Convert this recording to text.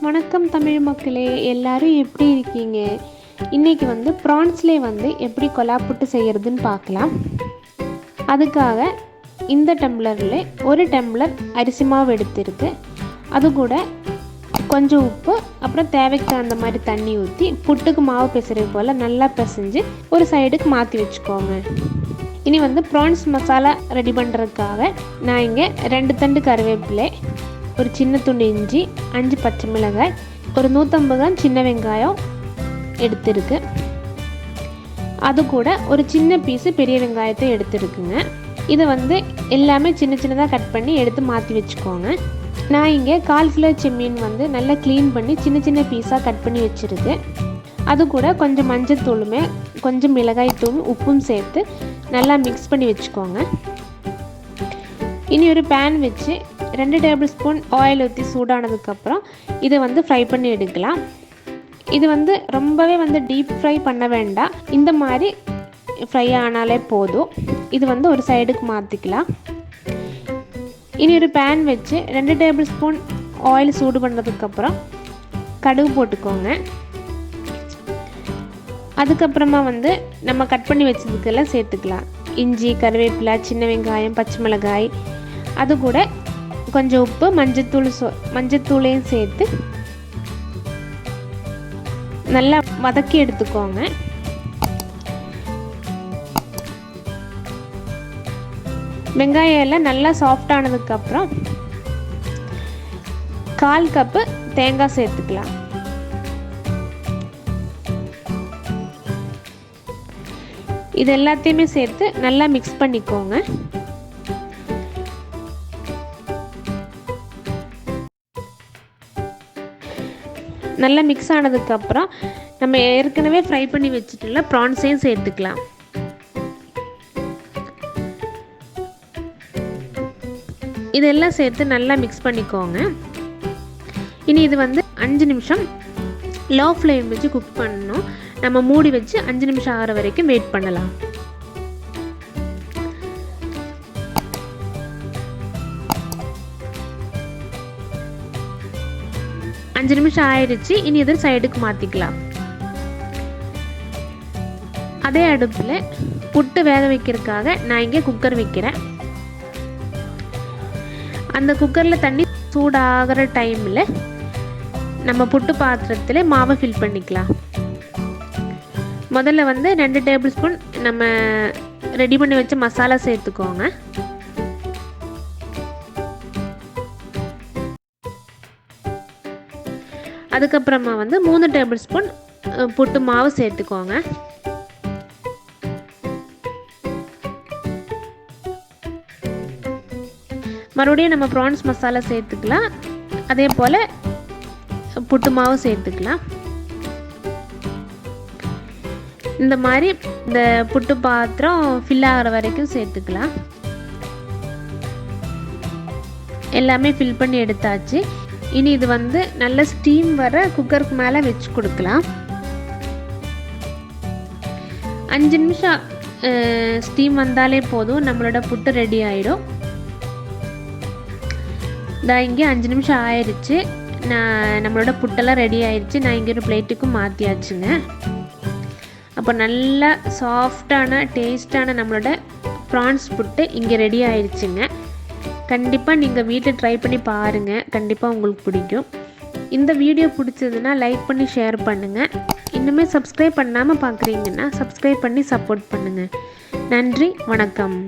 வணக்கம் தமிழ் மக்களே, எல்லாரும் எப்படி இருக்கீங்க? இன்றைக்கி ப்ரான்ஸ்லேயே எப்படி கொலா புட்டு செய்கிறதுன்னு பார்க்கலாம். அதுக்காக இந்த டம்ளரில் ஒரு டம்ளர் அரிசி மாவு எடுத்துருக்கு. அது கூட கொஞ்சம் உப்பு, அப்புறம் தேவைக்கு தகுந்த மாதிரி தண்ணி ஊற்றி புட்டுக்கு மாவு பிசைறது போல் நல்லா பிசைஞ்சு ஒரு சைடுக்கு மாற்றி வச்சுக்கோங்க. இனி ப்ரான்ஸ் மசாலா ரெடி பண்ணுறதுக்காக நான் இங்கே 2 தண்டு கருவேப்பிலை, ஒரு சின்ன துண்டு இஞ்சி, 5 பச்சை மிளகாய், ஒரு 150 கிராம் சின்ன வெங்காயம் எடுத்துருக்கு. அது கூட ஒரு சின்ன பீஸு பெரிய வெங்காயத்தை எடுத்துருக்குங்க. இதை எல்லாமே சின்ன சின்னதாக கட் பண்ணி எடுத்து மாற்றி வச்சுக்கோங்க. நான் இங்கே 1/4 கிலோ செம்மீன் நல்லா க்ளீன் பண்ணி சின்ன சின்ன பீஸாக கட் பண்ணி வச்சுருக்கு. அது கூட கொஞ்சம் மஞ்சள் தூளுமே, கொஞ்சம் மிளகாய் தூள், உப்பும் சேர்த்து நல்லா மிக்ஸ் பண்ணி வச்சுக்கோங்க. இனி ஒரு பேன் வச்சு 2 டேபிள் ஸ்பூன் ஆயில் ஊற்றி சூடானதுக்கப்புறம் இதை ஃப்ரை பண்ணி எடுக்கலாம். இது ரொம்பவே டீப் ஃப்ரை பண்ண வேண்டாம், இந்த மாதிரி ஃப்ரை ஆனாலே போதும். இது ஒரு சைடுக்கு மாற்றிக்கலாம். இனி ஒரு பேன் வச்சு 2 டேபிள் ஸ்பூன் ஆயில் சூடு பண்ணதுக்கப்புறம் கடுகு போட்டுக்கோங்க. அதுக்கப்புறமா நம்ம கட் பண்ணி வச்சதுக்கெல்லாம் சேர்த்துக்கலாம். இஞ்சி, கருவேப்பிலை, சின்ன வெங்காயம், பச்சை மிளகாய், அது கூட கொஞ்சம் உப்பு, மஞ்சத்தூளையும் சேர்த்து நல்லா வதக்கி எடுத்துக்கோங்க. வெங்காயம் எல்லாம் நல்லா சாஃப்டானதுக்கப்புறம் 1/4 கப்பு தேங்காய் சேர்த்துக்கலாம். இது எல்லாத்தையுமே சேர்த்து நல்லா மிக்ஸ் பண்ணிக்கோங்க. நல்லா மிக்ஸ் ஆனதுக்கப்புறம் நம்ம ஏற்கனவே ஃப்ரை பண்ணி வச்சுட்டுள்ள ப்ரான்ஸையும் சேர்த்துக்கலாம். இதெல்லாம் சேர்த்து நல்லா மிக்ஸ் பண்ணிக்கோங்க. இனி இது 5 நிமிஷம் லோ ஃப்ளேம் வச்சு குக் பண்ணணும். நம்ம மூடி வச்சு 5 நிமிஷம் ஆகிற வரைக்கும் வெயிட் பண்ணலாம். அஞ்சு நிமிஷம் ஆயிடுச்சு. இனி இதை சைடுக்கு மாற்றிக்கலாம். அதே அடுப்பில் புட்டு வேக வைக்கிறதுக்காக நான் இங்கே குக்கர் வைக்கிறேன். அந்த குக்கரில் தண்ணி சூடாகிற டைமில் நம்ம புட்டு பாத்திரத்தில் மாவை ஃபில் பண்ணிக்கலாம். முதல்ல 2 டேபிள் ஸ்பூன் நம்ம ரெடி பண்ணி வச்ச மசாலா சேர்த்துக்கோங்க. அதுக்கப்புறமா 3 டேபிள் ஸ்பூன் புட்டு மாவு சேர்த்துக்கோங்க. மறுபடியும் நம்ம ப்ரான்ஸ் மசாலா சேர்த்துக்கலாம். அதே போல் புட்டு மாவு சேர்த்துக்கலாம். இந்த மாதிரி இந்த புட்டு பாத்திரம் ஃபில் ஆகிற வரைக்கும் சேர்த்துக்கலாம். எல்லாமே ஃபில் பண்ணி எடுத்தாச்சு. இனி இது நல்ல ஸ்டீம் வர குக்கருக்கு மேலே வச்சு கொடுக்கலாம். 5 நிமிஷம் ஸ்டீம் வந்தாலே போதும், நம்மளோட புட்டு ரெடி ஆகிடும். இங்கே 5 நிமிஷம் ஆயிடுச்சு. நம்மளோட புட்டெல்லாம் ரெடி ஆயிடுச்சு. நான் இங்கே ஒரு பிளேட்டுக்கும் மாற்றியாச்சுங்க. அப்போ நல்லா சாஃப்டான டேஸ்டான நம்மளோட ப்ரான்ஸ் புட்டு இங்கே ரெடி ஆயிடுச்சுங்க. கண்டிப்பாக நீங்கள் வீட்டில் ட்ரை பண்ணி பாருங்கள், கண்டிப்பாக உங்களுக்கு பிடிக்கும். இந்த வீடியோ பிடிச்சதுன்னா லைக் பண்ணி ஷேர் பண்ணுங்கள். இன்னுமே சப்ஸ்கிரைப் பண்ணாமல் பார்க்குறீங்கன்னா சப்ஸ்கிரைப் பண்ணி சப்போர்ட் பண்ணுங்கள். நன்றி, வணக்கம்.